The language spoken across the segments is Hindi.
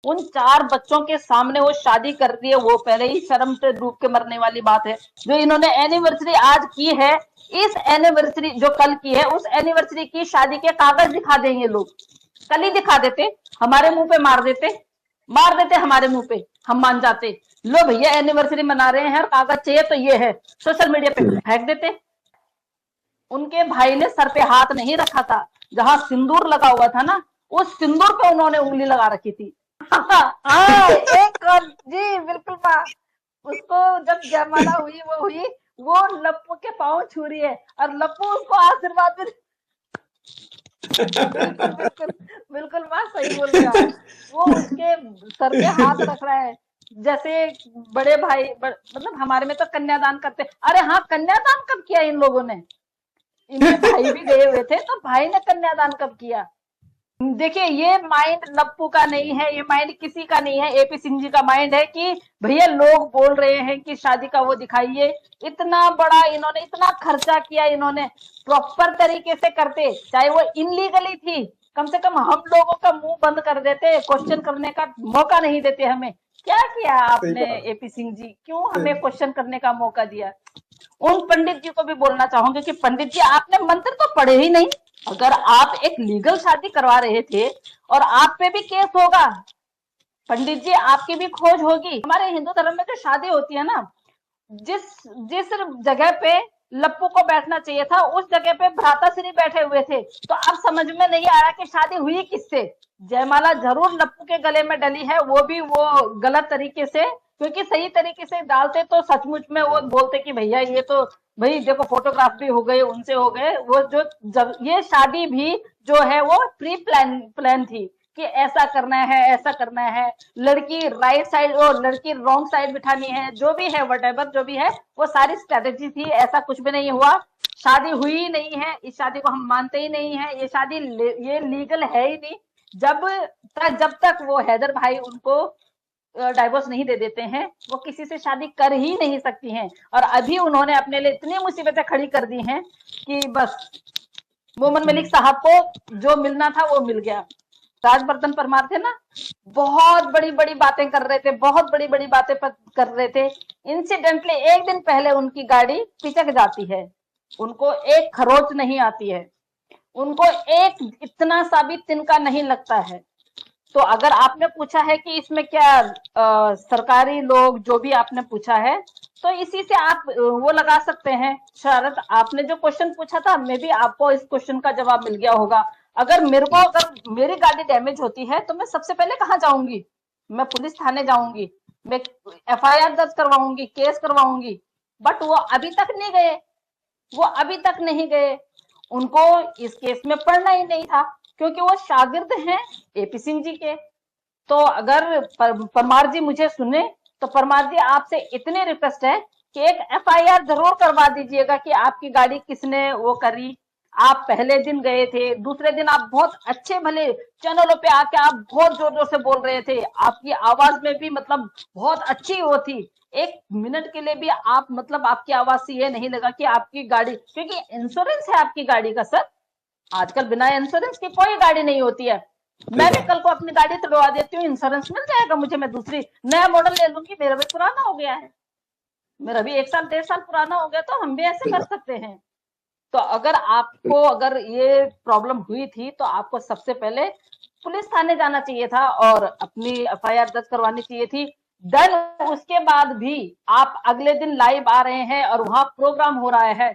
उन 4 बच्चों के सामने वो शादी कर रही है, वो पहले ही शर्म से डूब के मरने वाली बात है। जो इन्होंने एनिवर्सरी आज की है, इस एनिवर्सरी जो कल की है, उस एनिवर्सरी की शादी के कागज दिखा देंगे लोग, कल ही दिखा देते, हमारे मुंह पे मार देते हमारे मुंह पे, हम मान जाते। लो भैया एनिवर्सरी मना रहे हैं और कागज चाहिए तो ये है, सोशल मीडिया पे फेंक देते। उनके भाई ने सर पे हाथ नहीं रखा था, जहां सिंदूर लगा हुआ था ना, उस सिंदूर पे उन्होंने उंगली लगा रखी थी। हाँ एक और जी बिल्कुल माँ, उसको जब जयमाला हुई वो लप्पू के पाँव छू रही है और लप्पू उसको आशीर्वाद भी बिल्कुल बिल्कुल बिल्कुल माँ सही बोल रहे हैं आप। वो उसके सर पे हाथ रख रहा है, जैसे बड़े भाई मतलब हमारे में तो कन्यादान करते। अरे हाँ, कन्यादान कब किया इन लोगों ने? इनके भाई भी गए हुए थे, तो भाई ने कन्यादान कब किया? देखिए ये माइंड लप्पू का नहीं है, ये माइंड किसी का नहीं है, एपी सिंह जी का माइंड है कि भैया लोग बोल रहे हैं कि शादी का वो दिखाइए। इतना बड़ा इन्होंने इतना खर्चा किया, इन्होंने प्रॉपर तरीके से करते, चाहे वो इनलीगली थी, कम से कम हम लोगों का मुंह बंद कर देते, क्वेश्चन करने का मौका नहीं देते हमें। क्या किया आपने एपी सिंह जी, क्यों हमें क्वेश्चन करने का मौका दिया? उन पंडित जी को भी बोलना चाहूंगी कि पंडित जी आपने मंत्र तो पढ़े ही नहीं। अगर आप एक लीगल शादी करवा रहे थे और आप पे भी केस होगा, पंडित जी आपकी भी खोज होगी। हमारे हिंदू धर्म में जो शादी होती है ना, जिस जिस जगह पे लप्पू को बैठना चाहिए था, उस जगह पे भ्राताश्री बैठे हुए थे। तो अब समझ में नहीं आ रहा कि शादी हुई किससे। जयमाला जरूर लप्पू के गले में डली है, वो भी वो गलत तरीके से, क्योंकि सही तरीके से डालते तो सचमुच में वो बोलते कि भैया ये तो भाई देखो फोटोग्राफ भी हो गए, उनसे हो गए। वो जो जब ये शादी भी जो है वो प्री प्लान थी कि ऐसा करना है, ऐसा करना है, लड़की राइट साइड और लड़की रॉन्ग साइड बिठानी है, जो भी है वटेवर जो भी है, वो सारी स्ट्रेटेजी थी। ऐसा कुछ भी नहीं हुआ, शादी हुई ही नहीं है, इस शादी को हम मानते ही नहीं है, ये शादी ये लीगल है ही नहीं। जब तक वो हैदर भाई उनको डाइवोर्स नहीं दे देते हैं, वो किसी से शादी कर ही नहीं सकती हैं। और अभी उन्होंने अपने लिए इतनी मुसीबतें खड़ी कर दी हैं कि बस मोहम्मद मलिक साहब को जो मिलना था वो मिल गया। राजवर्धन परमार थे ना, बहुत बड़ी बड़ी बातें कर रहे थे, बहुत बड़ी बड़ी बातें कर रहे थे। इंसिडेंटली एक दिन पहले उनकी गाड़ी पिचक जाती है, उनको एक खरोच नहीं आती है, उनको एक इतना सा भी तिनका नहीं लगता है। तो अगर आपने पूछा है कि इसमें क्या सरकारी लोग जो भी आपने पूछा है, तो इसी से आप वो लगा सकते हैं शरत। आपने जो क्वेश्चन पूछा था, मे भी आपको इस क्वेश्चन का जवाब मिल गया होगा। अगर मेरी गाड़ी डैमेज होती है तो मैं सबसे पहले कहाँ जाऊंगी? मैं पुलिस थाने जाऊंगी, मैं एफआईआर दर्ज करवाऊंगी, केस करवाऊंगी। बट वो अभी तक नहीं गए, वो अभी तक नहीं गए। उनको इस केस में पढ़ना ही नहीं था, क्योंकि वो शागिर्द हैं एपी सिंह जी के। तो अगर परमार जी मुझे सुने, तो परमार जी आपसे इतनी रिक्वेस्ट है कि एक एफआईआर जरूर करवा दीजिएगा कि आपकी गाड़ी किसने वो करी। आप पहले दिन गए थे, दूसरे दिन आप बहुत अच्छे भले चैनलों पे आके आप बहुत जोर जोर से बोल रहे थे, आपकी आवाज में भी मतलब बहुत अच्छी वो थी। एक मिनट के लिए भी आप मतलब आपकी आवाज से ये नहीं लगा कि आपकी गाड़ी, क्योंकि इंश्योरेंस है आपकी गाड़ी का सर, आजकल बिना इंश्योरेंस की कोई गाड़ी नहीं होती है। मैं भी कल को अपनी गाड़ी तुड़वा देती हूँ, इंश्योरेंस मिल जाएगा मुझे, मैं दूसरी नया मॉडल ले लूंगी, मेरा भी पुराना हो गया है, मेरा भी 1 साल 1.5 साल पुराना हो गया, तो हम भी ऐसे कर सकते हैं। तो अगर ये प्रॉब्लम हुई थी, तो आपको सबसे पहले पुलिस थाने जाना चाहिए था और अपनी एफआईआर दर्ज करवानी चाहिए थी। देन उसके बाद भी आप अगले दिन लाइव आ रहे हैं और वहां प्रोग्राम हो रहा है,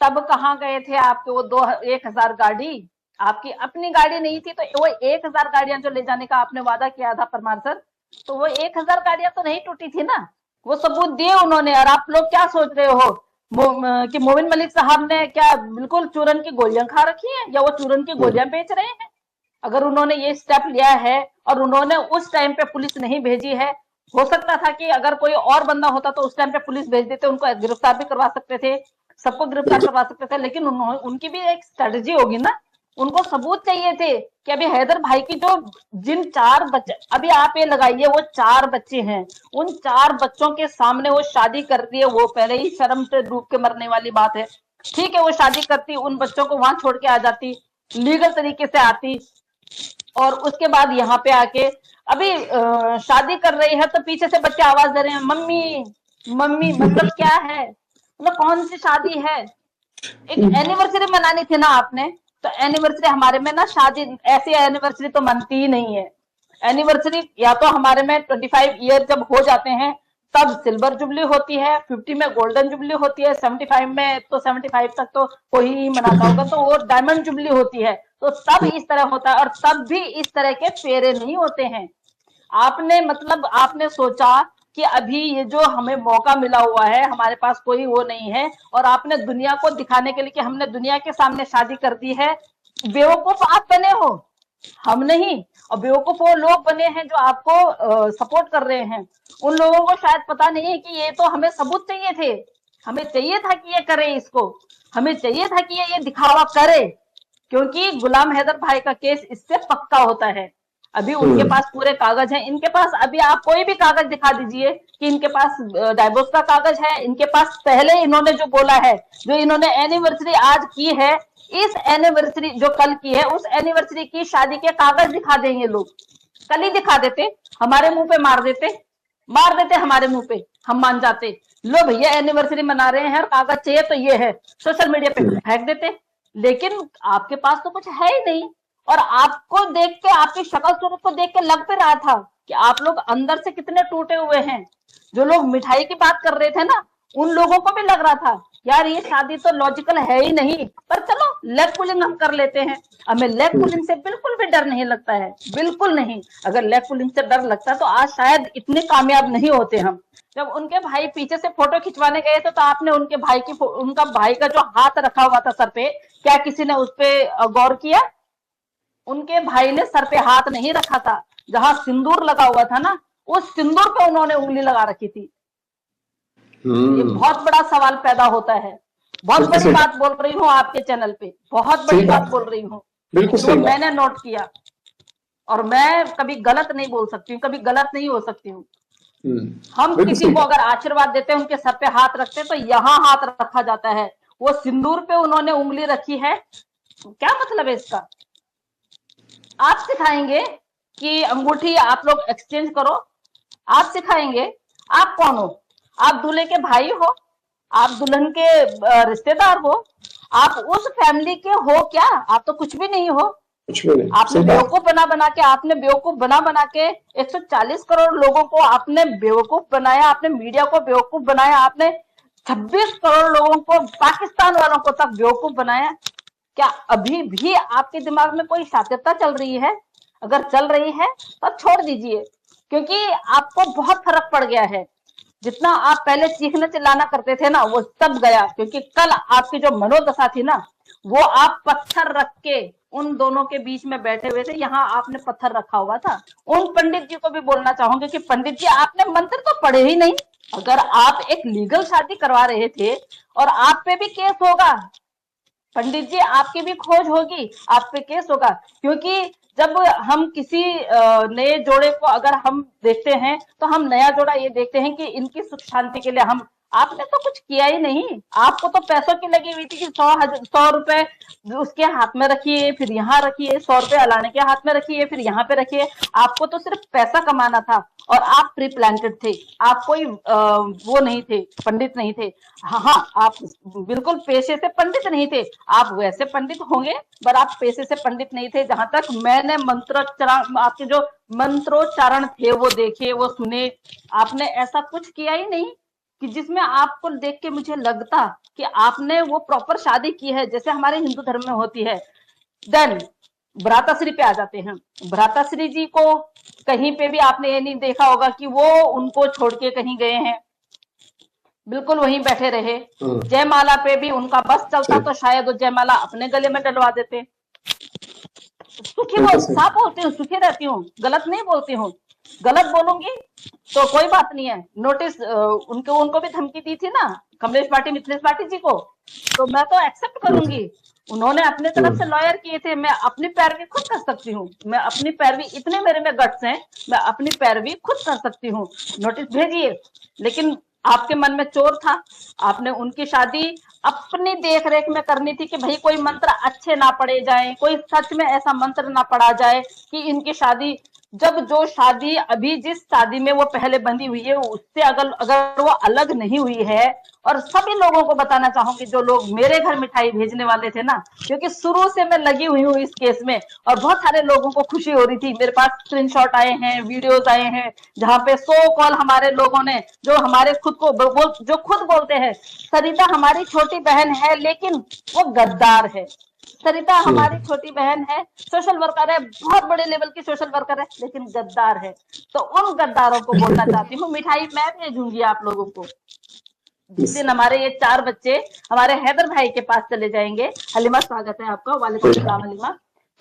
तब कहाँ गए थे आपके वो 1,000 गाड़ी? आपकी अपनी गाड़ी नहीं थी, तो वो 1,000 गाड़ियां जो ले जाने का आपने वादा किया था परमार सर, तो वो 1,000 गाड़ियां तो नहीं टूटी थी ना, वो सबूत दिए उन्होंने। और आप लोग क्या सोच रहे हो कि मोमिन मलिक साहब ने क्या बिल्कुल चूरन की गोलियां खा रखी हैं, या वो चूरन की गोलियां बेच रहे हैं? अगर उन्होंने ये स्टेप लिया है और उन्होंने उस टाइम पे पुलिस नहीं भेजी है, हो सकता था कि अगर कोई और बंदा होता तो उस टाइम पे पुलिस भेज देते, उनको गिरफ्तार भी करवा सकते थे, सबको गिरफ्तार करवा सकते थे। लेकिन उनकी भी एक स्ट्रेटेजी होगी ना, उनको सबूत चाहिए थे कि अभी हैदर भाई की जो जिन 4 बच्चे, अभी आप ये लगाइए वो 4 बच्चे हैं, उन 4 बच्चों के सामने वो शादी कर रही है, वो पहले ही शर्म से डूब के मरने वाली बात है। ठीक है, वो शादी करती, उन बच्चों को वहां छोड़ के आ जाती, लीगल तरीके से आती, और उसके बाद यहाँ पे आके अभी शादी कर रही है तो पीछे से बच्चे आवाज दे रहे हैं, मम्मी मम्मी। मतलब क्या है, मतलब कौन सी शादी है। एक एनिवर्सरी मनानी थी ना आपने, तो एनिवर्सरी हमारे में ना, शादी ऐसी एनिवर्सरी तो मनती ही नहीं है। एनिवर्सरी या तो हमारे में 25 ईयर जब हो जाते हैं तब सिल्वर जुबली होती है, 50 में गोल्डन जुबली होती है, 75 में, तो 75 तक तो कोई ही मनाता होगा, तो वो डायमंड जुबली होती है। तो तब इस तरह होता है, और तब भी इस तरह के फेरे नहीं होते हैं। आपने मतलब आपने सोचा कि अभी ये जो हमें मौका मिला हुआ है, हमारे पास कोई वो नहीं है, और आपने दुनिया को दिखाने के लिए कि हमने दुनिया के सामने शादी कर दी है। बेवकूफ आप बने हो, हम नहीं। और बेवकूफ वो लोग बने हैं जो आपको सपोर्ट कर रहे हैं। उन लोगों को शायद पता नहीं है कि ये तो हमें सबूत चाहिए थे, हमें चाहिए था कि ये करे इसको, हमें चाहिए था कि ये दिखावा करे, क्योंकि गुलाम हैदर भाई का केस इससे पक्का होता है। अभी उनके पास पूरे कागज हैं, इनके पास अभी आप कोई भी कागज दिखा दीजिए कि इनके पास डाइवोर्स का कागज है, इनके पास पहले इन्होंने जो बोला है, जो इन्होंने एनिवर्सरी आज की है, इस एनिवर्सरी जो कल की है, उस एनिवर्सरी की शादी के कागज दिखा देंगे लोग। कल ही दिखा देते, हमारे मुंह पे मार देते हमारे मुंह पे, हम मान जाते। लो भैया एनिवर्सरी मना रहे हैं और कागज चाहिए तो ये है, सोशल मीडिया पे फेंक देते। लेकिन आपके पास तो कुछ है ही नहीं। और आपको देख के, आपकी शक्ल सूरत को देख के लग पे रहा था कि आप लोग अंदर से कितने टूटे हुए हैं। जो लोग मिठाई की बात कर रहे थे ना, उन लोगों को भी लग रहा था यार ये शादी तो लॉजिकल है ही नहीं, पर चलो लेग पुलिंग हम कर लेते हैं। हमें लेग पुलिंग से बिल्कुल भी डर नहीं लगता है, बिल्कुल नहीं। अगर लेग पुलिंग से डर लगता तो आज शायद इतने कामयाब नहीं होते हम। जब उनके भाई पीछे से फोटो खिंचवाने गए थे तो आपने उनके भाई की, उनका भाई का जो हाथ रखा हुआ था सर पे, क्या किसी ने उस पर गौर किया? उनके भाई ने सर पे हाथ नहीं रखा था, जहां सिंदूर लगा हुआ था ना, उस सिंदूर पे उन्होंने उंगली लगा रखी थी। ये बहुत बड़ा सवाल पैदा होता है। बहुत बड़ी बात बोल रही हूँ आपके चैनल पे, बहुत बड़ी बात बोल रही हूँ, जो मैंने नोट किया। और मैं कभी गलत नहीं बोल सकती हूँ, कभी गलत नहीं हो सकती हूँ। हम किसी को अगर आशीर्वाद देते हैं, उनके सर पे हाथ रखते हैं, तो यहाँ हाथ रखा जाता है। वो सिंदूर पे उन्होंने उंगली रखी है, क्या मतलब है इसका? आप सिखाएंगे कि अंगूठी आप लोग एक्सचेंज करो? आप सिखाएंगे? आप कौन हो? आप दूल्हे के भाई हो? आप दुल्हन के रिश्तेदार हो? आप उस फैमिली के हो क्या? आप तो कुछ भी नहीं हो। आपने बेवकूफ बना के, आपने बेवकूफ बना के 140 करोड़ लोगों को आपने बेवकूफ बनाया, आपने मीडिया को बेवकूफ बनाया, आपने 26 करोड़ लोगों को, पाकिस्तान वालों को तक बेवकूफ बनाया। क्या अभी भी आपके दिमाग में कोई सात्यता चल रही है? अगर चल रही है तो छोड़ दीजिए, क्योंकि आपको बहुत फर्क पड़ गया है। जितना आप पहले चीखना चिल्लाना करते थे ना, वो सब गया। क्योंकि कल आपकी जो मनोदशा थी ना, वो आप पत्थर रख के उन दोनों के बीच में बैठे हुए थे। यहाँ आपने पत्थर रखा हुआ था। उन पंडित जी को भी बोलना चाहूंगी कि पंडित जी आपने मंत्र तो पढ़े ही नहीं। अगर आप एक लीगल शादी करवा रहे थे, और आप पे भी केस होगा पंडित जी, आपकी भी खोज होगी, आप पे केस होगा। क्योंकि जब हम किसी नए जोड़े को अगर हम देखते हैं, तो हम नया जोड़ा ये देखते हैं कि इनकी सुख शांति के लिए हम, आपने तो कुछ किया ही नहीं। आपको तो पैसों की लगी हुई थी कि 100 रुपए उसके हाथ में रखिए, फिर यहाँ रखिए, 100 रुपए अलाने के हाथ में रखिए, फिर यहाँ पे रखिए। आपको तो सिर्फ पैसा कमाना था, और आप प्री प्लांटेड थे। आप कोई वो नहीं थे, पंडित नहीं थे। हाँ, आप बिल्कुल पेशे से पंडित नहीं थे। आप वैसे पंडित होंगे, पर आप पेशे से पंडित नहीं थे। जहां तक मैंने मंत्रोच्चारण, आपके जो मंत्रोच्चारण थे वो देखे, वो सुने, आपने ऐसा कुछ किया ही नहीं कि जिसमें आपको देख के मुझे लगता कि आपने वो प्रॉपर शादी की है, जैसे हमारे हिंदू धर्म में होती है। देन भ्राताश्री पे आ जाते हैं। भ्राताश्री जी को कहीं पे भी आपने ये नहीं देखा होगा कि वो उनको छोड़ के कहीं गए हैं, बिल्कुल वहीं बैठे रहे। जयमाला पे भी उनका बस चलता तो शायद वो जयमाला अपने गले में डलवा देते। सुखी बोल, साफ बोलती हूँ, सुखी रहती हूँ, गलत नहीं बोलती हूँ। गलत बोलूंगी तो कोई बात नहीं है। नोटिस उनको भी धमकी दी थी ना, कमलेश पार्टी, मिथिलेश पार्टी जी को, तो मैं तो एक्सेप्ट करूंगी। उन्होंने अपने तरफ से लॉयर किए थे, मैं अपनी पैरवी खुद कर सकती हूँ। मैं अपनी पैरवी, इतने मेरे में गट्स हैं, मैं अपनी पैरवी खुद कर सकती हूँ। नोटिस भेजिए। लेकिन आपके मन में चोर था, आपने उनकी शादी अपनी देख रेख में करनी थी कि भाई कोई मंत्र अच्छे ना पढ़े जाए, कोई सच में ऐसा मंत्र ना पढ़ा जाए कि इनकी शादी जब जो शादी अभी जिस शादी में वो पहले बंधी हुई है उससे अगर अगर वो अलग नहीं हुई है, और सभी लोगों को बताना चाहूंगी जो लोग मेरे घर मिठाई भेजने वाले थे ना, क्योंकि शुरू से मैं लगी हुई हूँ इस केस में, और बहुत सारे लोगों को खुशी हो रही थी। मेरे पास स्क्रीनशॉट आए हैं, वीडियोस आए हैं, जहाँ पे सो कॉल हमारे लोगों ने, जो हमारे खुद को जो खुद बोलते हैं सरिता हमारी छोटी बहन है लेकिन वो गद्दार है। सरिता हमारी छोटी बहन है, सोशल वर्कर है, बहुत बड़े लेवल की सोशल वर्कर है, लेकिन गद्दार है। तो उन गद्दारों को बोलना चाहती हूँ, मिठाई मैं भेजूंगी आप लोगों को। जिस दिन हमारे ये 4 बच्चे हमारे हैदर भाई के पास चले जाएंगे, हलीमा स्वागत है आपका, वालेकुम सलाम हलीमा,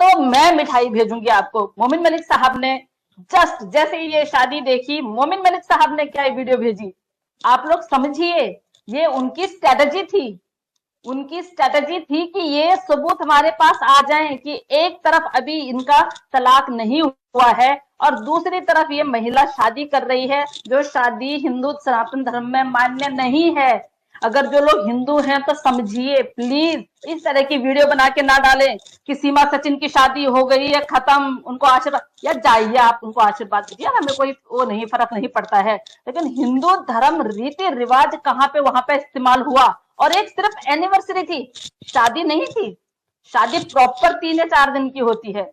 तो मैं मिठाई भेजूंगी आपको। मोमिन मलिक साहब ने जस्ट जैसे ही ये शादी देखी, मोमिन मलिक साहब ने क्या वीडियो भेजी, आप लोग समझिए, ये उनकी स्ट्रेटजी थी। उनकी स्ट्रेटजी थी कि ये सबूत हमारे पास आ जाएं कि एक तरफ अभी इनका तलाक नहीं हुआ है और दूसरी तरफ ये महिला शादी कर रही है, जो शादी हिंदू सनातन धर्म में मान्य नहीं है। अगर जो लोग हिंदू हैं तो समझिए प्लीज, इस तरह की वीडियो बना के ना डालें कि सीमा सचिन की शादी हो गई है खत्म, उनको आशीर्वाद, या जाइए आप उनको आशीर्वाद दीजिए, हमें कोई वो नहीं, फर्क नहीं पड़ता है। लेकिन हिंदू धर्म रीति रिवाज कहाँ पे वहां पे इस्तेमाल हुआ, और एक सिर्फ एनिवर्सरी थी, शादी नहीं थी। शादी प्रॉपर 3 या 4 दिन की होती है।